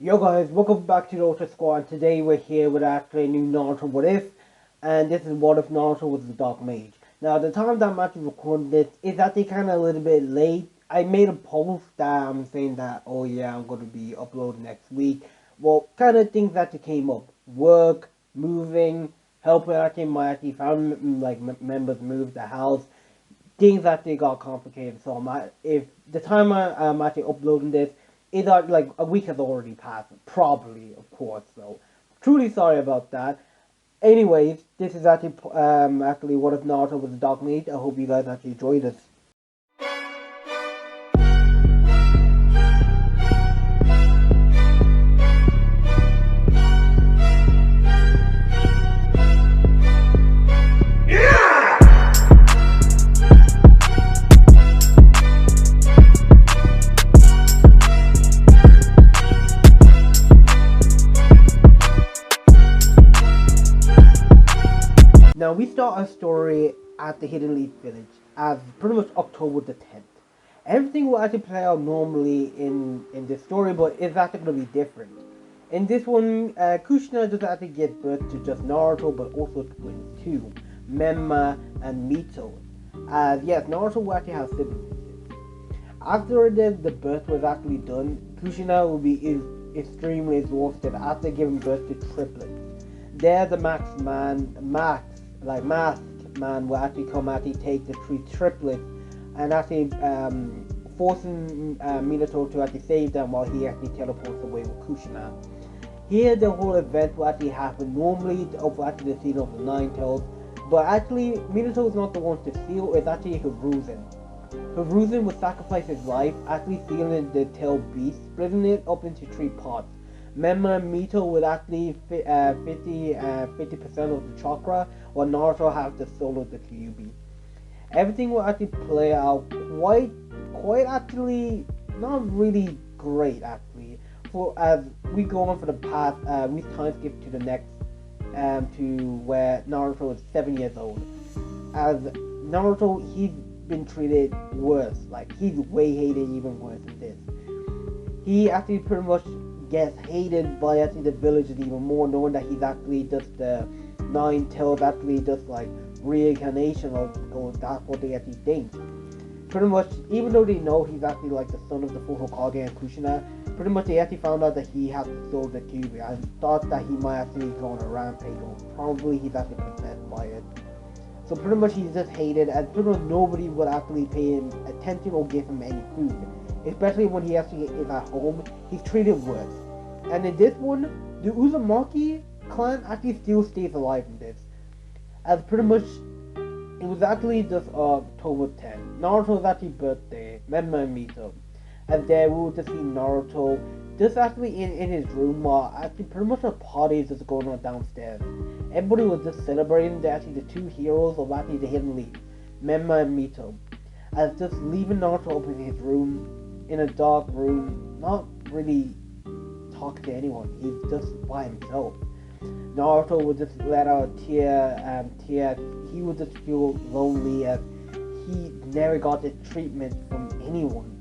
Yo guys, welcome back to Naruto Squad. Today we're here with actually a new Naruto What If, and this is What If Naruto was the Dark Mage. Now the time that I'm actually recording this is actually kind of a little bit late. I made a post that I'm saying that, oh yeah, I'm going to be uploading next week. Well, kind of things that came up. Work, moving, helping actually my actually family members move the house. Things that they got complicated. So if the time I'm actually uploading this, is like a week has already passed, probably, of course. So truly sorry about that. Anyways, this is actually What If Naruto was a Dog Meat. I hope you guys actually enjoyed this. Now we start our story at the Hidden Leaf Village as pretty much October the 10th. Everything will actually play out normally in this story, but it's actually going to be different. In this one, Kushina doesn't actually give birth to just Naruto, but also twins too, Menma and Mito. As yes, Naruto will actually have siblings. After the birth was actually done, Kushina will be extremely exhausted after giving birth to triplets. There, the masked man will actually come actually take the three triplets and actually forcing Minato to actually save them while he actually teleports away with Kushina. Here the whole event will actually happen normally of actually the scene of the Nine Tails, but actually Minato is not the one to steal, it's actually Hiruzen. Hiruzen would sacrifice his life, actually stealing the tail beast, splitting it up into three parts. Menma and Mito would actually 50% of the chakra, while Naruto has the soul of the Kyuubi. Everything will actually play out quite actually not really great actually. For as we go on for the past, we time skip to the next, to where Naruto is 7 years old. As Naruto, he's been treated worse. Like he's way hated even worse than this. He actually pretty much gets hated by actually the villagers even more, knowing that he's actually just the Nine Tails, actually just like reincarnation of, or that's what they actually think. Pretty much, even though they know he's actually like the son of the full Hokage and Kushina, pretty much they actually found out that he has the soul of the Kyuubi and thought that he might actually go on a rampage, or probably he's actually possessed by it. So pretty much he's just hated, and pretty much nobody would actually pay him attention or give him any food. Especially when he actually is at home, he's treated worse. And in this one, the Uzumaki clan actually still stays alive in this. As pretty much, it was actually just October 10th. Naruto's actually birthday, Menma and Mito. And there we will just see Naruto just actually in his room while actually pretty much a party is just going on downstairs. Everybody was just celebrating that actually the two heroes of actually the Hidden Leaf, Menma and Mito. As just leaving Naruto up in his room, in a dark room, not really talking to anyone. He's just by himself. Naruto would just let out a tear. He would just feel lonely as he never got the treatment from anyone.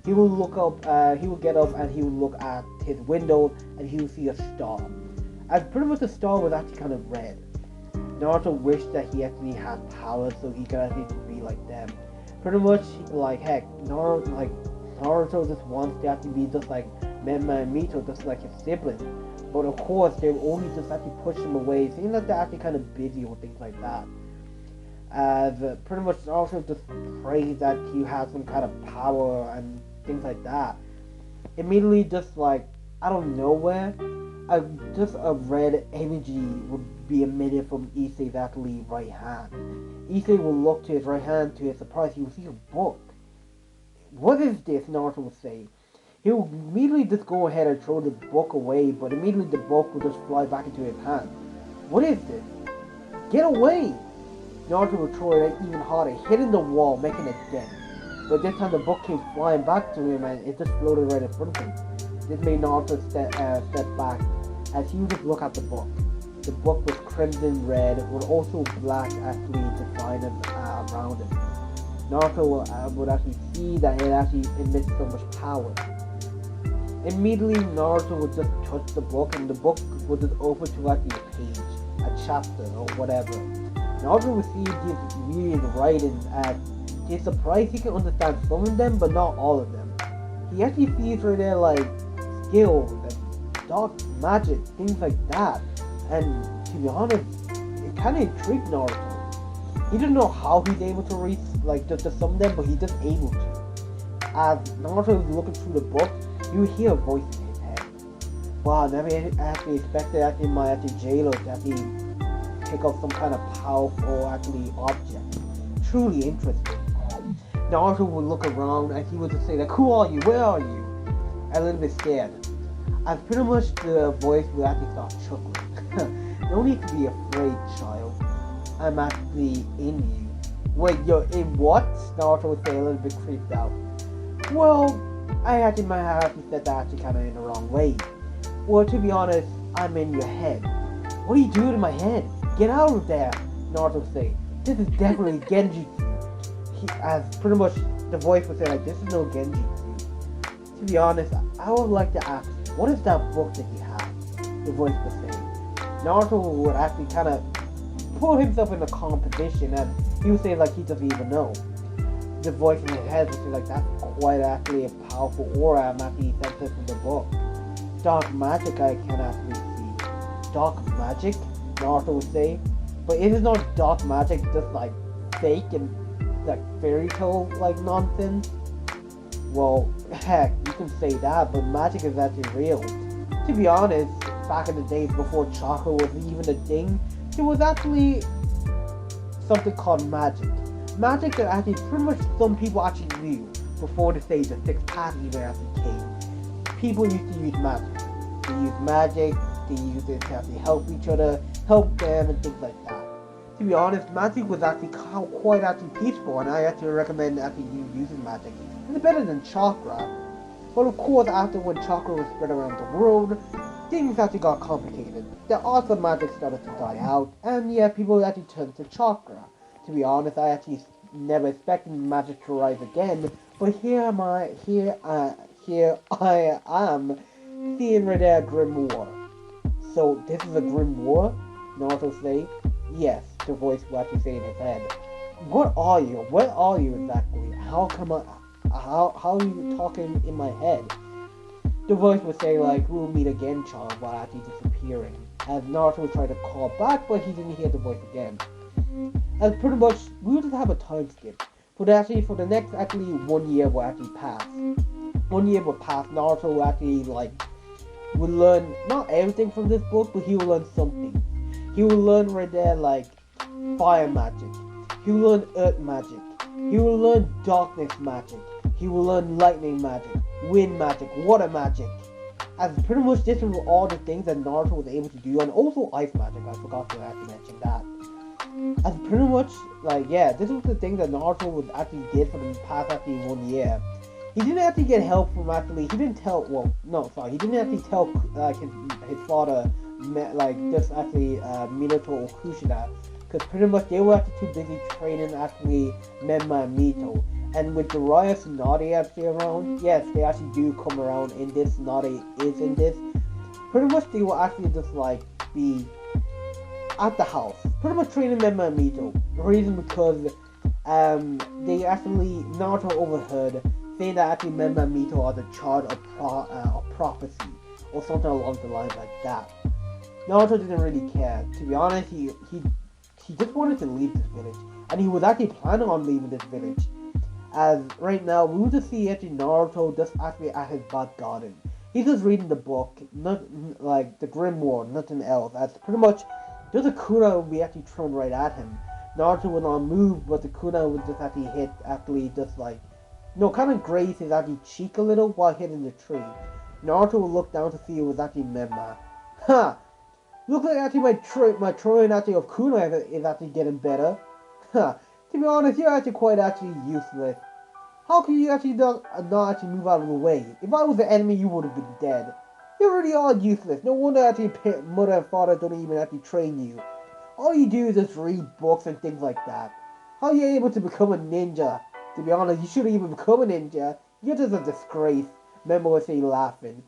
He will look up, he will get up and he will look at his window and he will see a star. As pretty much the star was actually kind of red. Naruto wished that he actually had powers so he could actually be like them. Pretty much, like, heck, Naruto just wants to actually be just like Menma and Mito, just like his siblings. But of course, they only just actually push him away, seeing that they're actually kind of busy or things like that. As pretty much Naruto just prays that he has some kind of power and things like that. Immediately, just like out of nowhere, just a red energy would be emitted from Issei's actually right hand. Issei will look to his right hand. To his surprise, he will see a book. What is this? Naruto will say. He will immediately just go ahead and throw the book away, but immediately the book will just fly back into his hand. What is this? Get away! Naruto will throw it even harder, hitting the wall, making a dent. But this time the book came flying back to him and it just floated right in front of him. This made Naruto step back as he would just look at the book. The book was crimson red, with also black actually defined around it. Naruto would actually see that it actually emits so much power. Immediately, Naruto would just touch the book, and the book would just open to actually a page, a chapter, or whatever. Naruto would see these weird writings, and he's surprised he can understand some of them, but not all of them. He actually sees right there like skills and dark magic, things like that. And to be honest, it kind of intrigued Naruto. He didn't know how he's able to read like just some of them, but he's just able to. As Naruto was looking through the book, you would hear a voice in his head. Wow, never actually expected actually my actually jailer to actually pick up some kind of powerful actually object. Truly interesting. Naruto would look around and he would just say like, "Who are you? Where are you?" A little bit scared. As pretty much the voice would actually start chuckling. No need to be afraid, child. I'm actually in you. Wait, you're in what? Naruto would say a little bit creeped out. Well, I actually might have actually said that actually kind of in the wrong way. Well, to be honest, I'm in your head. What are you doing in my head? Get out of there, Naruto would say. This is definitely Genjutsu. As pretty much the voice would say like, this is no Genjutsu. To be honest, I would like to ask, what is that book that you have? The voice would say. Naruto would actually kind of put himself in a calm position, and he would say like he doesn't even know. The voice in his head would say like, that's quite actually a powerful aura I'm actually sensing from the book. Dark magic I can actually see. Dark magic? Naruto would say. But it is not dark magic just like fake and like fairy tale like nonsense. Well, heck, you can say that, but magic is actually real. To be honest, back in the days before chakra was even a thing, there was actually something called magic. Magic that actually pretty much some people actually knew before the stage of six paths even actually came. People used to use magic. They used magic, they used it to actually help each other, help them, and things like that. To be honest, magic was actually quite actually peaceful, and I actually recommend actually you using magic. It's better than chakra. But of course, after when chakra was spread around the world, things actually got complicated. The art of magic started to die out, and yeah, people actually turned to chakra. To be honest, I actually never expected magic to rise again, but here I am, seeing right there a grim war. So this is a grim war? Naruto say. Yes, the voice will actually say in his head. What are you? Where are you exactly? How are you talking in my head? The voice would say like, we'll meet again, child, while actually disappearing. As Naruto tried to call back, but he didn't hear the voice again. And pretty much, we would just have a time skip. But actually, for the next actually 1 year will actually pass. 1 year will pass, Naruto will actually will learn not everything from this book, but he will learn something. He will learn right there like fire magic. He will learn earth magic. He will learn darkness magic. He will learn lightning magic, wind magic, water magic. As pretty much this were all the things that Naruto was able to do, and also ice magic. I forgot to actually mention that. As pretty much this was the thing that Naruto was actually did for the past actually 1 year. He didn't actually get help from he didn't tell he didn't actually tell his father just actually Minato or Kushina, because pretty much they were actually too busy training actually Menma and Mito. And with Jiraiya Tsunade actually around, yes, they actually do come around in this. Tsunade is in this. Pretty much they will actually just be at the house, pretty much training Menma and Mito. The reason because they actually Naruto overheard saying that actually Menma and Mito are the child of prophecy or something along the lines like that. Naruto didn't really care. To be honest, he just wanted to leave this village, and he was actually planning on leaving this village. As right now, we will just see actually Naruto just actually at his back garden. He's just reading the book, not like the Grim War, nothing else. As pretty much, there's a kunai would be actually thrown right at him. Naruto would not move, but the kunai would just actually hit, actually just kind of graze his actually cheek a little while hitting the tree. Naruto would look down to see it was actually Menma. Ha! Looks like actually my throwing actually of kunai is actually getting better. Ha! To be honest, you're actually quite actually useless. How can you actually not actually move out of the way? If I was the enemy, you would have been dead. You really are useless. No wonder actually mother and father don't even actually train you. All you do is just read books and things like that. How are you able to become a ninja? To be honest, you shouldn't even become a ninja. You're just a disgrace. Memo would say laughing.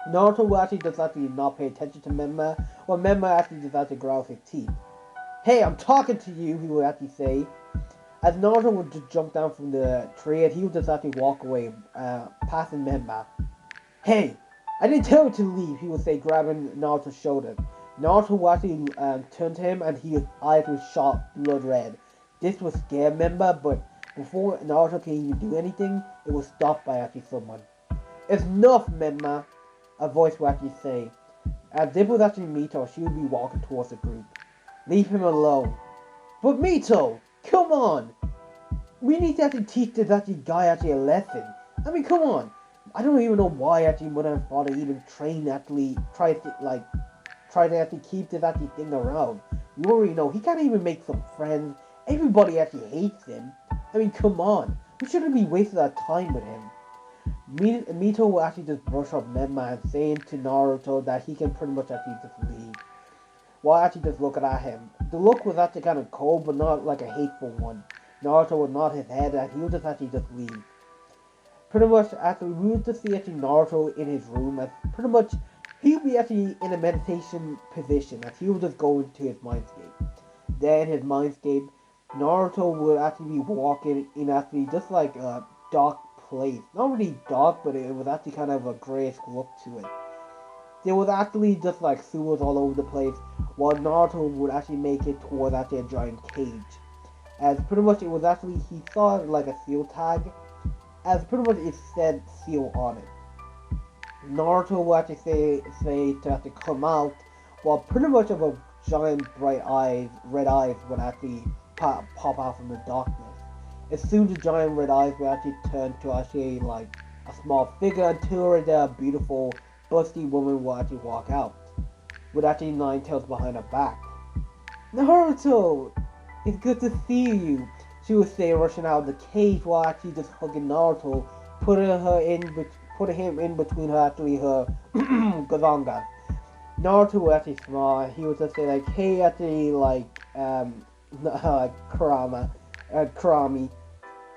Naruto will actually just actually not pay attention to Menma, or Menma actually just actually ground his teeth. Hey, I'm talking to you, he would actually say. As Naruto would just jump down from the tree and he would just actually walk away, passing Menma. Hey, I didn't tell you to leave, he would say, grabbing Naruto's shoulder. Naruto would actually turn to him and his eyes would shot blood red. This would scare Menma, but before Naruto can even do anything, it was stopped by actually someone. It's enough, Menma, a voice would actually say. As this was actually Mito, she would be walking towards the group. Leave him alone. But Mito, come on! We need to actually teach this actually guy actually a lesson. I mean, come on. I don't even know why actually mother and father even train actually try to actually keep this actually thing around. You already know he can't even make some friends. Everybody actually hates him. I mean, come on. We shouldn't be wasting our time with him. Mito will actually just brush up Menma and saying to Naruto that he can pretty much actually just leave. While actually just looking at him. The look was actually kind of cold, but not like a hateful one. Naruto would nod his head and he would just actually just leave. Pretty much actually we would just see actually Naruto in his room as pretty much he would be actually in a meditation position as he would just go into his mindscape. Then his mindscape, Naruto would actually be walking in actually just like a dark place. Not really dark, but it was actually kind of a grayish look to it. There was actually just like sewers all over the place, while Naruto would actually make it towards actually a giant cage. As pretty much it was actually, he saw like a seal tag, as pretty much it said seal on it. Naruto would actually say to have to come out, while pretty much of a giant red eyes would actually pop out from the darkness. As soon as the giant red eyes would actually turn to actually like a small figure until the beautiful busty woman would actually walk out, with actually 9 tails behind her back. Naruto! It's good to see you, she would say, rushing out of the cage while actually just hugging Naruto, putting him in between her actually her gazongas. Naruto would actually smile. He would just say like, hey, actually like Kurami,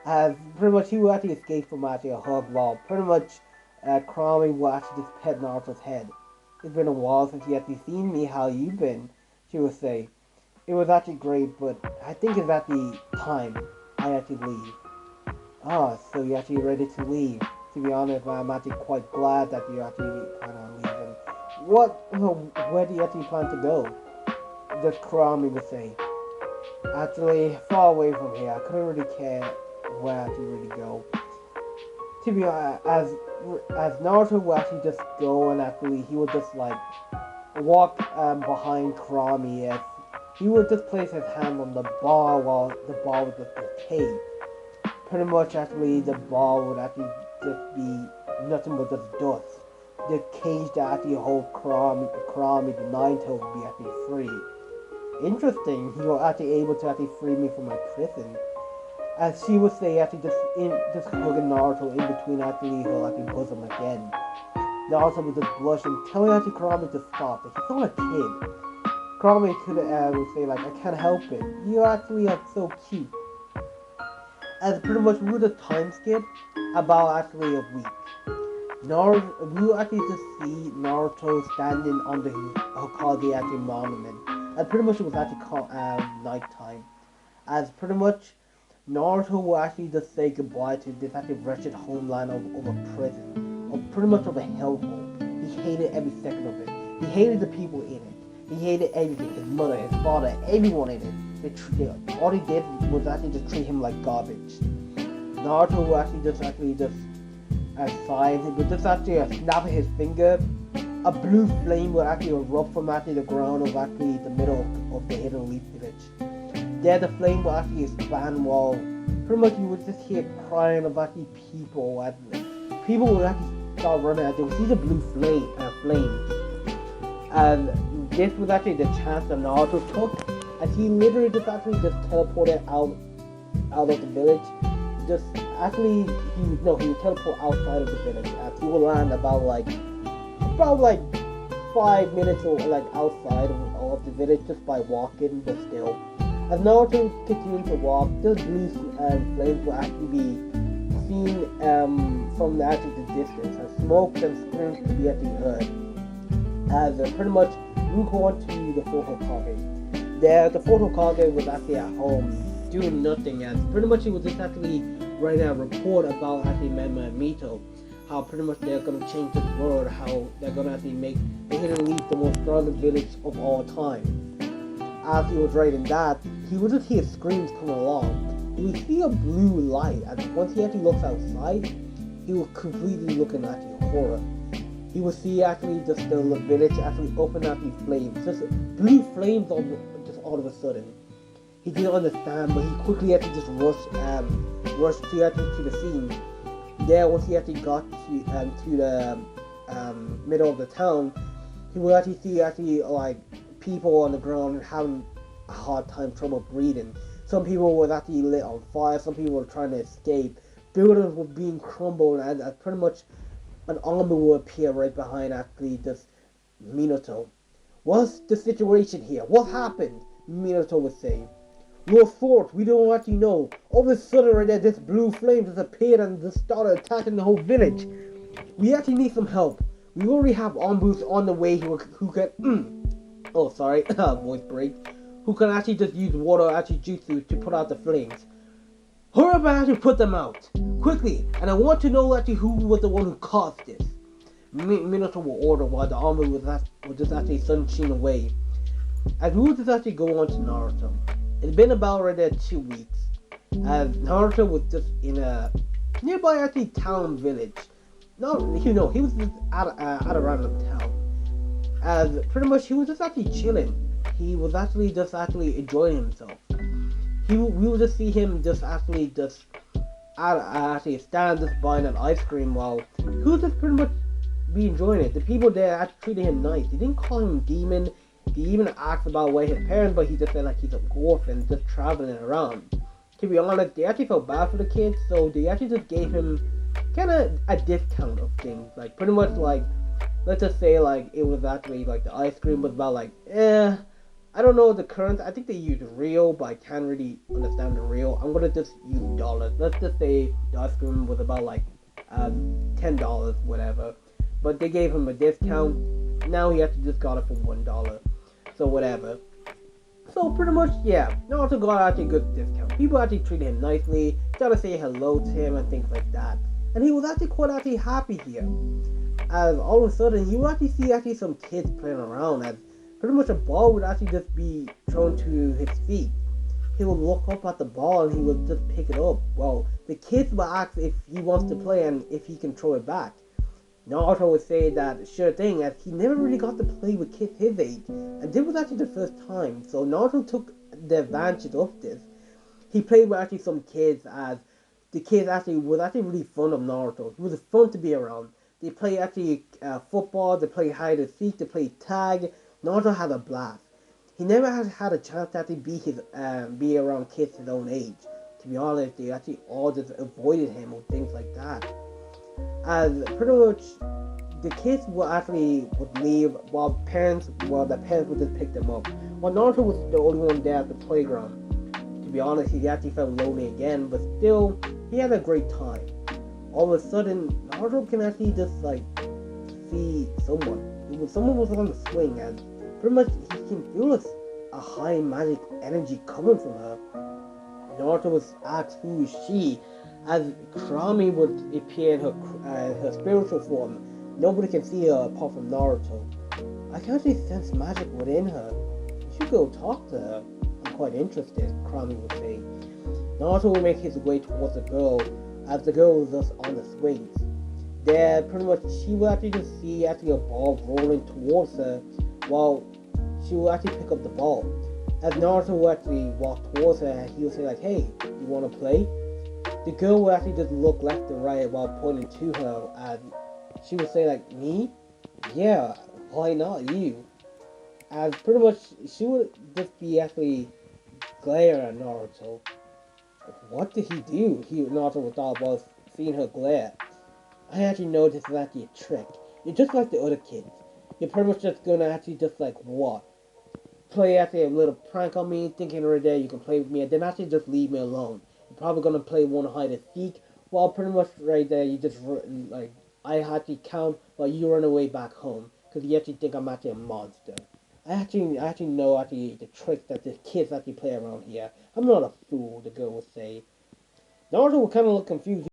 as pretty much he would actually escape from actually a hug while pretty much Kurami would actually just pet Naruto's head. It's been a while since you actually seen me. How you been? She would say. It was actually great, but I think it's actually time I actually leave. Ah, so you're actually ready to leave. To be honest, I'm actually quite glad that you actually plan on leaving. Where do you actually plan to go? Just Kurami would say. Actually, far away from here. I couldn't really care where to really go. To be honest, as Naruto would actually just go and actually he would just like walk behind Kurami as he would just place his hand on the ball while the ball would just decay. Pretty much actually the ball would actually just be nothing but just dust. The cage that actually holds Kurami, the 9 tails would be actually free. Interesting, he was actually able to actually free me from my prison. As she would say, actually just hugging Naruto in between actually her actually bosom again. Naruto would just blush and telling actually Kurami to stop, but he's not a kid. Kurami would say like, I can't help it. You actually are so cute. As pretty much we would just time skip about actually a week. We would actually just see Naruto standing under his Hokage actually monument. And pretty much it was actually called nighttime. As pretty much Naruto will actually just say goodbye to this actually wretched homeland of a prison, or pretty much of a hellhole. He hated every second of it. He hated the people in it. He hated everything. His mother, his father, everyone in it. All he did was actually just treat him like garbage. Naruto will actually just sigh. He would just actually snap his finger. A blue flame would actually erupt from actually the ground of actually the middle of the Hidden Leaf village. There the flame will actually expand while pretty much you would just hear crying of actually people. People would actually start running at them. See the blue flame. And this was actually the chance that Naruto took, as he literally just teleported out of the village. Just actually he would teleport outside of the village. As he would land about 5 minutes or like outside of the village just by walking, but still. As Naruto continued to walk, this blue flames will actually be seen from the distance, and smokes and screams could be at the heard. As pretty much move on to the photo Kage. There, the photo Kage was actually at home doing nothing, as pretty much he was just actually writing a report about actually Mema and Mito, how pretty much they're gonna change the world, how they're gonna actually make the Hidden Leaf the most strongest village of all time. As he was writing that, he would just hear screams coming along. He would see a blue light, and once he actually looks outside, he was completely looking at the horror. He would see actually just the village actually open up the flames, just blue flames just all of a sudden. He didn't understand, but he quickly actually just rushed to actually to the scene. There, once he actually got to the middle of the town, he would actually see actually like people on the ground having a hard time, trouble breathing. Some people were actually lit on fire. Some people were trying to escape. Buildings were being crumbled, and pretty much an army will appear right behind actually this Minato. What's the situation here? What happened? Minato would say. Lord Fort, we don't actually know. All of a sudden right there, this blue flame just appeared and just started attacking the whole village. We actually need some help. We already have Ombus on the way who can oh sorry, voice break. Who can actually just use water actually jutsu to put out the flames. Hurry up and actually put them out. Quickly, and I want to know actually who was the one who caused this. Minato will order while the armor was just actually sunshine away. As we will just actually go on to Naruto. It's been about right there 2 weeks. As Naruto was just in a nearby actually town village. No, he was just at a random town. As pretty much he was just actually chilling. He was actually just actually enjoying himself. We will just see him just actually just actually stand just buying an ice cream while he was just pretty much be enjoying it. The people there actually treated him nice. They didn't call him demon. They even asked about where his parents, but he just said like he's an orphan just traveling around. To be honest, they actually felt bad for the kid, so they actually just gave him kind of a discount of things. Like pretty much like, let's just say like it was actually like the ice cream was about like I don't know the current. I think they use real, but I can't really understand the real. I'm gonna just use dollars. Let's just say the ice cream was about like $10, whatever. But they gave him a discount. Now he actually just got it for $1. So whatever. So pretty much, yeah. Naruto got actually a good discount. People actually treated him nicely, tried to say hello to him and things like that. And he was actually quite actually happy here. As all of a sudden, you would actually see actually some kids playing around. As pretty much a ball would actually just be thrown to his feet. He would look up at the ball and he would just pick it up. Well, the kids would ask if he wants to play and if he can throw it back. Naruto would say that sure thing, as he never really got to play with kids his age, and this was actually the first time. So Naruto took the advantage of this. He played with actually some kids, as the kids actually was actually really fun of Naruto. It was fun to be around. They play actually football, they play hide and seek, they play tag. Naruto had a blast. He never had a chance to actually be around kids his own age. To be honest, they actually all just avoided him or things like that. As pretty much the kids would leave while the parents would just pick them up. While Naruto was the only one there at the playground. To be honest, he actually felt lonely again, but still he had a great time. All of a sudden, Naruto can actually just like see someone. Someone was on the swing, and pretty much he can feel a high magic energy coming from her. Naruto was asked who is she, as Kurami would appear in her spiritual form. Nobody can see her apart from Naruto. I can actually sense magic within her. You should go talk to her. I'm quite interested, Kurami would say. Naruto would make his way towards the girl, as the girl was just on the swings. There, pretty much, she would actually just see actually a ball rolling towards her, while she would actually pick up the ball. As Naruto would actually walk towards her, he would say like, "Hey, you want to play?" The girl would actually just look left and right while pointing to her, and she would say like, "Me? Yeah, why not you?" As pretty much she would just be actually glare at Naruto. What did he do? Naruto would thought while seeing her glare. I actually know this is actually a trick. You're just like the other kids. You're pretty much just gonna actually just like what? Play actually a little prank on me, thinking right there you can play with me, and then actually just leave me alone. You're probably gonna play one hide and seek, while pretty much right there you just like I actually count while you run away back home because you actually think I'm actually a monster. I actually know actually the tricks that the kids actually play around here. I'm not a fool, the girl would say. Naruto would kind of look confused.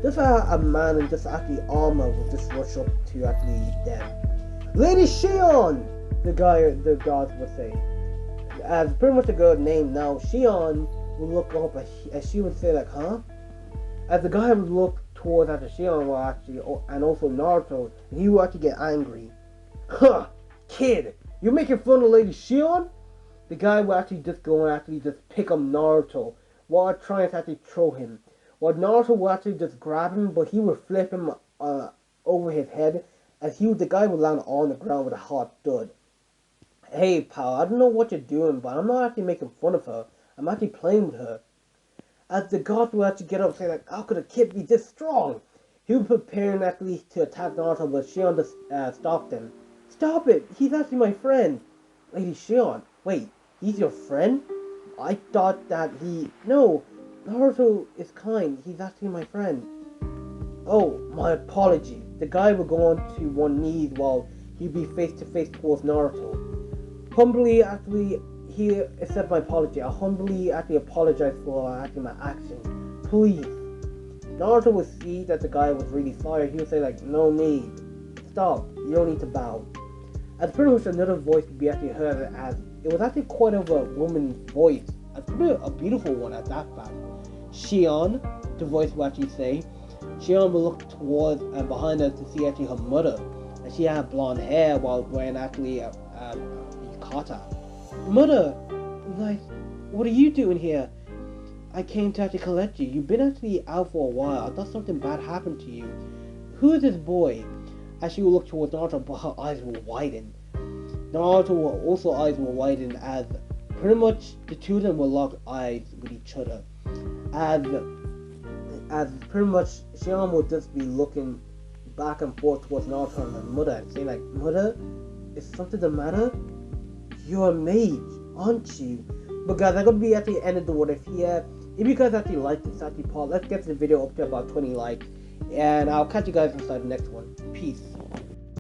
Just a man in just actually armor will just rush up to actually them. Lady Shion! The guards would say. As pretty much a girl named now, Shion would look up as she would say like, huh? As the guy would look towards after Shion will actually, and also Naruto, and he would actually get angry. Huh, kid, you're making fun of Lady Shion? The guy would actually just go and actually just pick up Naruto while trying to actually throw him. While Naruto would actually just grab him, but he would flip him over his head, as the guy would land on the ground with a hard thud. Hey pal, I don't know what you're doing, but I'm not actually making fun of her. I'm actually playing with her. As the god would actually get up and say like, how could a kid be this strong? He was preparing actually to attack Naruto, but Shion just stopped him. Stop it! He's actually my friend! Lady Shion, wait, he's your friend? I thought that No, Naruto is kind. He's actually my friend. Oh, my apologies. The guy would go on to one knee while he'd be face to face towards Naruto. Humbly, actually, he accepted my apology. I humbly actually apologize for actually my actions. Please. Naruto would see that the guy was really sorry. He would say like, no need. Stop. You don't need to bow. As pretty much another voice could be actually heard as it was actually quite of a woman's voice. A beautiful one at that fact. Shion, the voice would actually say. Shion would look towards and behind her to see actually her mother. And she had blonde hair while wearing actually a yukata. Mother, like, what are you doing here? I came to actually collect you. You've been actually out for a while. I thought something bad happened to you. Who is this boy? As she would look towards Naruto, but her eyes were widened. Naruto also eyes were widened as pretty much the two of them were locked eyes with each other. As pretty much Shion would just be looking back and forth towards Naruto and her mother and saying like, Mother, is something the matter? You're a mage, aren't you? But guys, I'm gonna be at the end of the what if here. If you guys actually like this actually part, let's get the video up to about 20 likes. And I'll catch you guys inside the next one. Peace.